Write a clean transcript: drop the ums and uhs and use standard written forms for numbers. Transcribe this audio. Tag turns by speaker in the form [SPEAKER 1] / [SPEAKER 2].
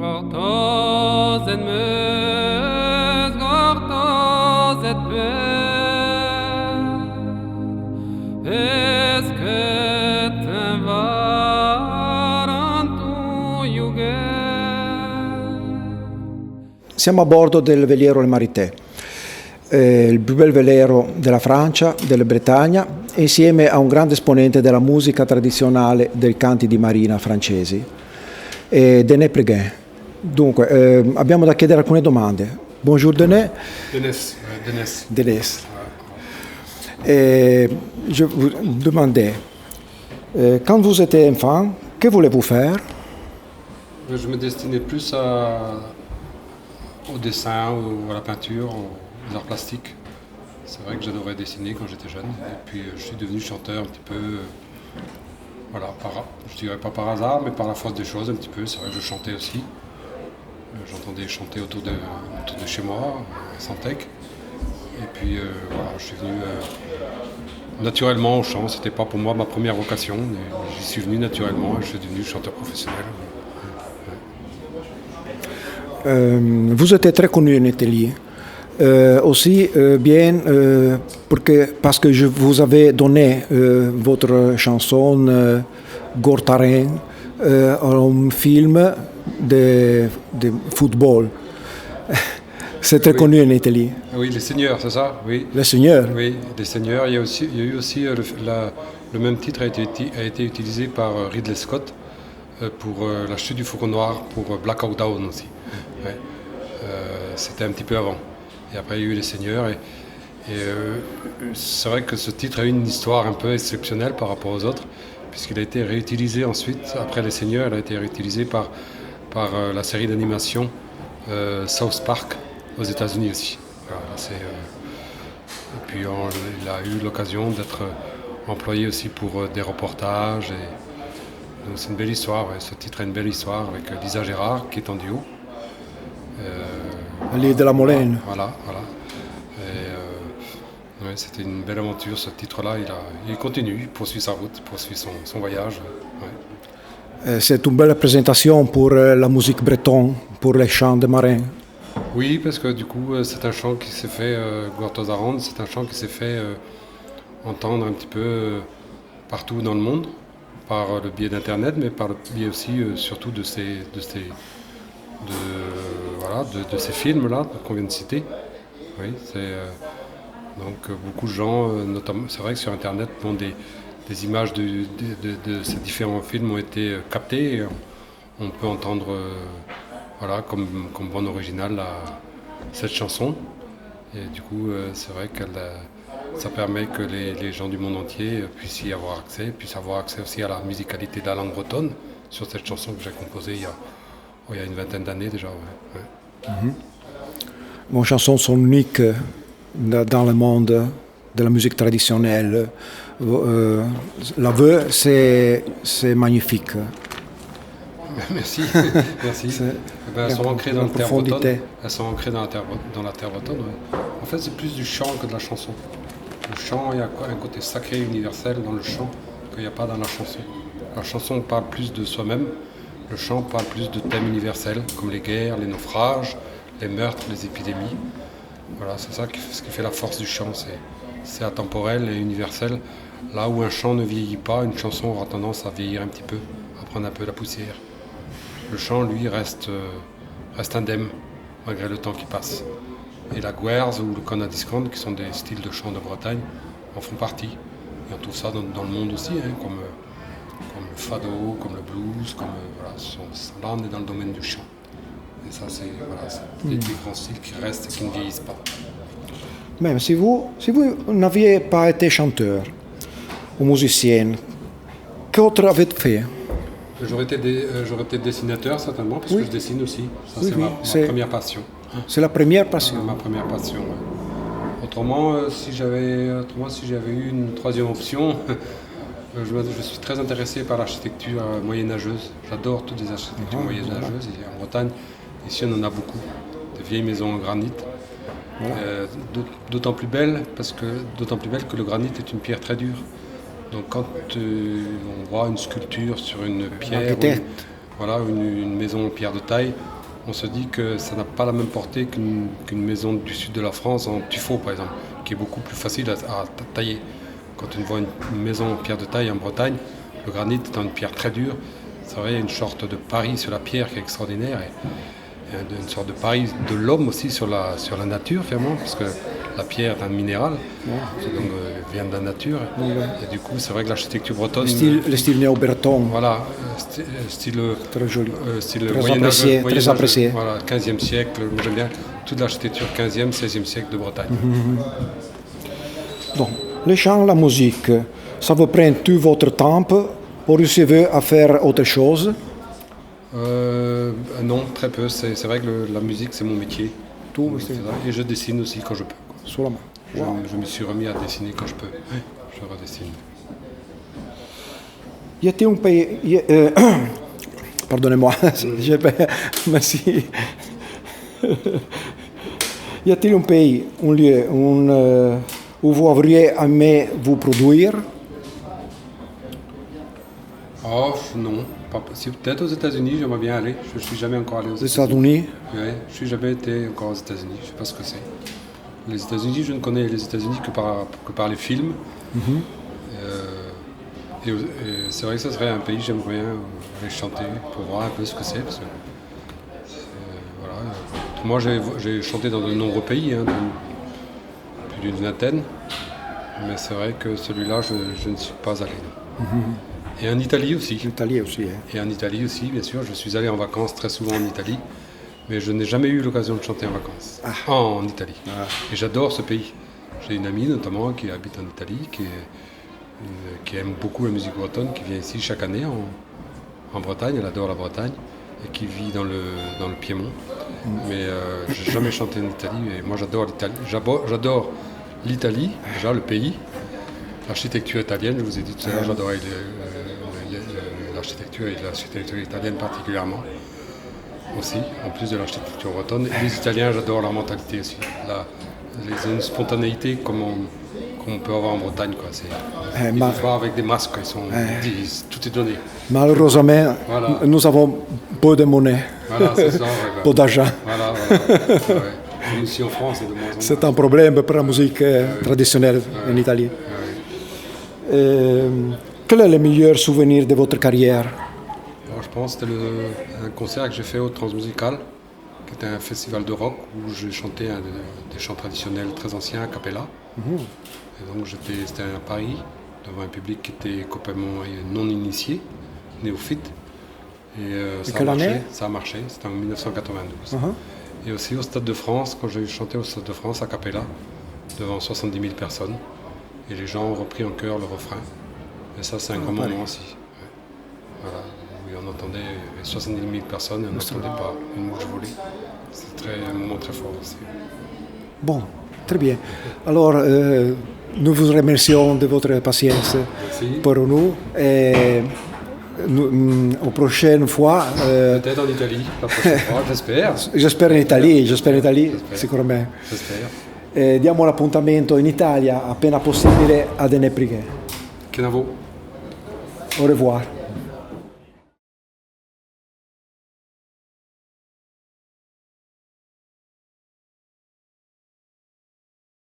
[SPEAKER 1] Gortoz et meus, gortoz et peur, est-ce que t'en vas en tu
[SPEAKER 2] Siamo a bordo del veliero Le Marité, il più bel veliero della Francia, della Bretagna, insieme a un grande esponente della musica tradizionale dei canti di marina francesi, Denis Préguin. Dunque, abbiamo da chiedere alcune domande. Bonjour Denis. Denis. Je vous demandais, quand vous étiez enfant, que voulez-vous faire?
[SPEAKER 3] Je me destinais plus au dessin, à la peinture, aux arts plastiques. C'est vrai que j'adorais dessiner quand j'étais jeune. Et puis je suis devenu chanteur un petit peu, je dirais pas par hasard, mais par la force des choses un petit peu. C'est vrai que je chantais aussi. J'entendais chanter autour de chez moi, à Santec. Et puis je suis venu naturellement au chant. C'était pas pour moi ma première vocation, mais j'y suis venu naturellement et je suis devenu chanteur professionnel.
[SPEAKER 2] Vous êtes très connu en Italie. Aussi bien parce que je vous avais donné votre chanson Gortaren un film de football. C'est très connu en Italie.
[SPEAKER 3] Oui, Les Seigneurs, c'est ça? Oui.
[SPEAKER 2] Les Seigneurs?
[SPEAKER 3] Oui, Les Seigneurs. Il y a eu aussi le même titre a été utilisé par Ridley Scott pour La Chute du Faucon Noir, pour Black Hawk Down aussi. Ouais. C'était un petit peu avant. Et après, il y a eu Les Seigneurs. Et c'est vrai que ce titre a eu une histoire un peu exceptionnelle par rapport aux autres, puisqu'il a été réutilisé ensuite, après Les Seigneurs, il a été réutilisé par la série d'animation South Park aux États-Unis aussi. Voilà, et puis il a eu l'occasion d'être employé aussi pour des reportages. Donc c'est une belle histoire, ouais. Ce titre a une belle histoire avec Lisa Gérard qui est en duo.
[SPEAKER 2] L'île de la Molène.
[SPEAKER 3] Voilà. Et c'était une belle aventure, ce titre-là. Il continue, il poursuit sa route, il poursuit son voyage. Ouais.
[SPEAKER 2] C'est une belle présentation pour la musique bretonne, pour les chants de marins.
[SPEAKER 3] Oui, parce que du coup, c'est un chant qui s'est fait, Gortoz-Arand, c'est un chant qui s'est fait entendre un petit peu partout dans le monde, par le biais d'Internet, mais par le biais aussi, surtout de ces films-là qu'on vient de citer. Oui, donc beaucoup de gens, notamment, c'est vrai que sur Internet, des images de ces différents films ont été captées. Et on peut entendre, comme bande originale, cette chanson. Et du coup, c'est vrai que ça permet que les gens du monde entier puissent y avoir accès, puissent avoir accès aussi à la musicalité de la langue bretonne sur cette chanson que j'ai composée il y a une vingtaine d'années déjà. Ouais.
[SPEAKER 2] Mm-hmm. Vos chansons sont uniques dans le monde de la musique traditionnelle. La voix, c'est magnifique.
[SPEAKER 3] Merci. Elles sont ancrées dans la terre bretonne. Elles sont ancrées dans la terre bretonne. Ouais. En fait, c'est plus du chant que de la chanson. Le chant, il y a un côté sacré universel dans le chant qu'il n'y a pas dans la chanson. La chanson parle plus de soi-même. Le chant parle plus de thèmes universels, comme les guerres, les naufrages, les meurtres, les épidémies. Voilà, c'est ça ce qui fait la force du chant. C'est atemporel et universel. Là où un chant ne vieillit pas, une chanson aura tendance à vieillir un petit peu, à prendre un peu la poussière. Le chant, lui, reste indemne, malgré le temps qui passe. Et la guerre ou le conadiscand, qui sont des styles de chant de Bretagne, en font partie. Et on trouve ça dans le monde aussi, comme le fado, comme le blues, là on est dans le domaine du chant. Et ça c'est des grands styles qui restent et qui ne vieillissent pas.
[SPEAKER 2] Même si vous n'aviez pas été chanteur ou musicien, qu'autre avez-vous fait?
[SPEAKER 3] J'aurais été dessinateur certainement, parce que je dessine aussi. Ça c'est ma première passion.
[SPEAKER 2] C'est la première passion?
[SPEAKER 3] Ma première passion, ouais. Autrement, si j'avais eu une troisième option, je suis très intéressé par l'architecture moyenâgeuse. J'adore toutes les architectures moyenâgeuses. Et en Bretagne, ici on en a beaucoup. Des vieilles maisons en granit. D'autant plus belles que le granit est une pierre très dure. Donc quand on voit une sculpture sur une pierre, voilà, une maison en pierre de taille, on se dit que ça n'a pas la même portée qu'une maison du sud de la France en tuffeau par exemple, qui est beaucoup plus facile à tailler. Quand on voit une maison en pierre de taille en Bretagne, le granit est une pierre très dure. C'est vrai, il y a une sorte de pari sur la pierre qui est extraordinaire et une sorte de pari de l'homme aussi sur la nature finalement, parce que la pierre est un minéral, donc vient de la nature. Et du coup, c'est vrai que l'architecture bretonne...
[SPEAKER 2] Le style néo-breton.
[SPEAKER 3] Voilà, style...
[SPEAKER 2] Très joli.
[SPEAKER 3] Style
[SPEAKER 2] très apprécié.
[SPEAKER 3] Voilà, 15e siècle, moi j'aime bien toute l'architecture 15e, 16e siècle de Bretagne.
[SPEAKER 2] Donc, les chants, la musique, ça vous prend tout votre temps pour réussir à faire autre chose?
[SPEAKER 3] Non, très peu. C'est vrai que la musique, c'est mon métier.
[SPEAKER 2] Tout,
[SPEAKER 3] et je dessine aussi quand je peux.
[SPEAKER 2] Sur la main. Wow.
[SPEAKER 3] Je me suis remis à dessiner quand je peux. Je redessine.
[SPEAKER 2] Y a-t-il un pays... pardonnez-moi. Merci. Y a-t-il un pays, un lieu où vous auriez aimé vous produire?
[SPEAKER 3] Oh non, peut-être aux États-Unis, j'aimerais bien aller. Je ne suis jamais encore allé aux
[SPEAKER 2] États-Unis.
[SPEAKER 3] Oui, je ne suis jamais été encore aux États-Unis. Je ne sais pas ce que c'est. Les États-Unis, je ne connais les États-Unis que par les films. Et c'est vrai que ça serait un pays que j'aimerais bien aller chanter pour voir un peu ce que c'est. Parce que, voilà. Moi, j'ai chanté dans de nombreux pays, plus d'une vingtaine. Mais c'est vrai que celui-là, je ne suis pas allé. Et en Italie aussi. Et en Italie aussi, bien sûr. Je suis allé en vacances très souvent en Italie. Mais je n'ai jamais eu l'occasion de chanter en vacances. En Italie. Et j'adore ce pays. J'ai une amie notamment qui habite en Italie, qui aime beaucoup la musique bretonne, qui vient ici chaque année en Bretagne. Elle adore la Bretagne. Et qui vit dans le Piémont. Mais je n'ai jamais chanté en Italie. Et moi j'adore l'Italie. J'adore l'Italie, déjà le pays. L'architecture italienne, je vous ai dit tout à l'heure, j'adorais l'architecture et l'architecture italienne particulièrement aussi, en plus de l'architecture bretonne. Et les Italiens, j'adore leur mentalité aussi. Ils ont une spontanéité comme on peut avoir en Bretagne. Ils vivent pas avec des masques, tout est donné.
[SPEAKER 2] Malheureusement, nous avons peu de monnaie,
[SPEAKER 3] voilà, c'est ça,
[SPEAKER 2] peu d'argent.
[SPEAKER 3] Voilà. Comme ici en France, c'est de moins en moins.
[SPEAKER 2] C'est un problème pour la musique traditionnelle en Italie. Quel est le meilleur souvenir de votre carrière?
[SPEAKER 3] Alors, je pense que c'était un concert que j'ai fait au Transmusical, qui était un festival de rock où j'ai chanté des chants traditionnels très anciens a cappella. Et donc c'était à Paris, devant un public qui était complètement non initié, néophyte. Et ça a marché, c'était en 1992. Et aussi au Stade de France, quand j'ai chanté au Stade de France a cappella, devant 70 000 personnes. Et les gens ont repris en chœur le refrain. Et ça, c'est un grand moment aussi. Voilà, où on entendait 70 000 personnes et on n'entendait pas une mouche voler. C'est un moment très fort aussi.
[SPEAKER 2] Bon, très bien. Alors, nous vous remercions de votre patience pour nous. Et aux prochaines fois.
[SPEAKER 3] Peut-être en Italie, la prochaine fois, j'espère.
[SPEAKER 2] J'espère en Italie, sicuramente.
[SPEAKER 3] J'espère.
[SPEAKER 2] Diamo l'appuntamento in Italia appena possibile ad Enneprighe.
[SPEAKER 3] Kenavo.
[SPEAKER 2] Au revoir.